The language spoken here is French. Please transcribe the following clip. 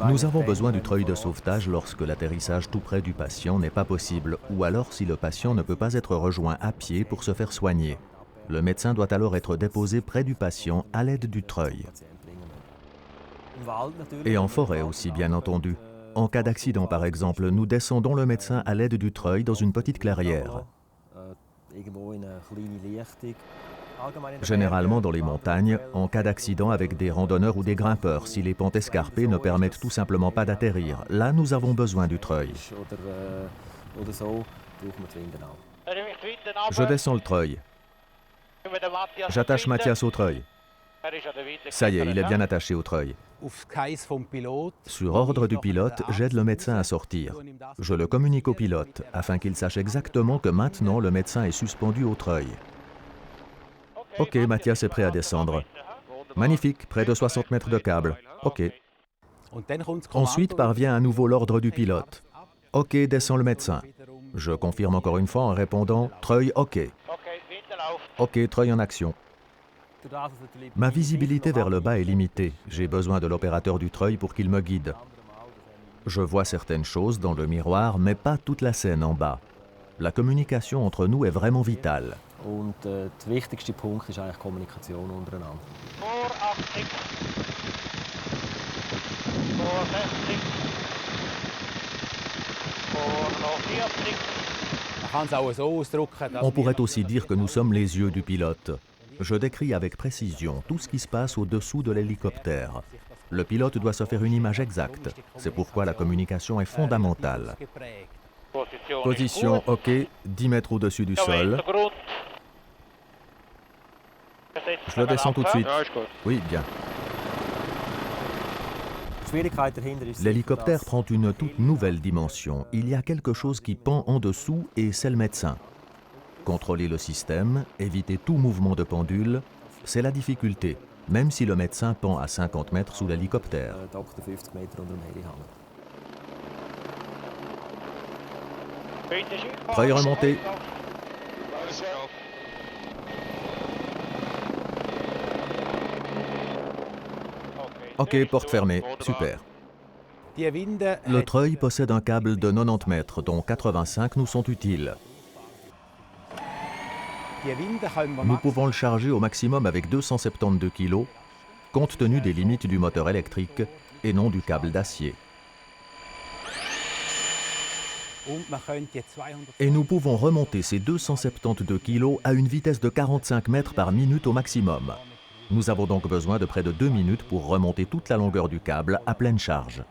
Nous avons besoin du treuil de sauvetage lorsque l'atterrissage tout près du patient n'est pas possible, ou alors si le patient ne peut pas être rejoint à pied pour se faire soigner. Le médecin doit alors être déposé près du patient à l'aide du treuil. Et en forêt aussi, bien entendu. En cas d'accident, par exemple, nous descendons le médecin à l'aide du treuil dans une petite clairière. Généralement dans les montagnes, en cas d'accident avec des randonneurs ou des grimpeurs, si les pentes escarpées ne permettent tout simplement pas d'atterrir. Là, nous avons besoin du treuil. Je descends le treuil. J'attache Mathias au treuil. Ça y est, il est bien attaché au treuil. Sur ordre du pilote, j'aide le médecin à sortir. Je le communique au pilote, afin qu'il sache exactement que maintenant le médecin est suspendu au treuil. Ok, Mathias est prêt à descendre. Magnifique, près de 60 mètres de câble. Ok. Ensuite parvient à nouveau l'ordre du pilote. Ok, descend le médecin. Je confirme encore une fois en répondant « Treuil, ok ». Ok, treuil en action. Ma visibilité vers le bas est limitée. J'ai besoin de l'opérateur du treuil pour qu'il me guide. Je vois certaines choses dans le miroir, mais pas toute la scène en bas. La communication entre nous est vraiment vitale. On pourrait aussi dire que nous sommes les yeux du pilote. Je décris avec précision tout ce qui se passe au-dessous de l'hélicoptère. Le pilote doit se faire une image exacte. C'est pourquoi la communication est fondamentale. Position OK, 10 mètres au-dessus du sol. Je le descends tout de suite. Oui, bien. L'hélicoptère prend une toute nouvelle dimension. Il y a quelque chose qui pend en dessous et c'est le médecin. Contrôler le système, éviter tout mouvement de pendule, c'est la difficulté, même si le médecin pend à 50 mètres sous l'hélicoptère. Treuil remonté. Ok, porte fermée. Super. Le treuil possède un câble de 90 mètres, dont 85 nous sont utiles. Nous pouvons le charger au maximum avec 272 kg, compte tenu des limites du moteur électrique et non du câble d'acier. Et nous pouvons remonter ces 272 kg à une vitesse de 45 mètres par minute au maximum. Nous avons donc besoin de près de 2 minutes pour remonter toute la longueur du câble à pleine charge.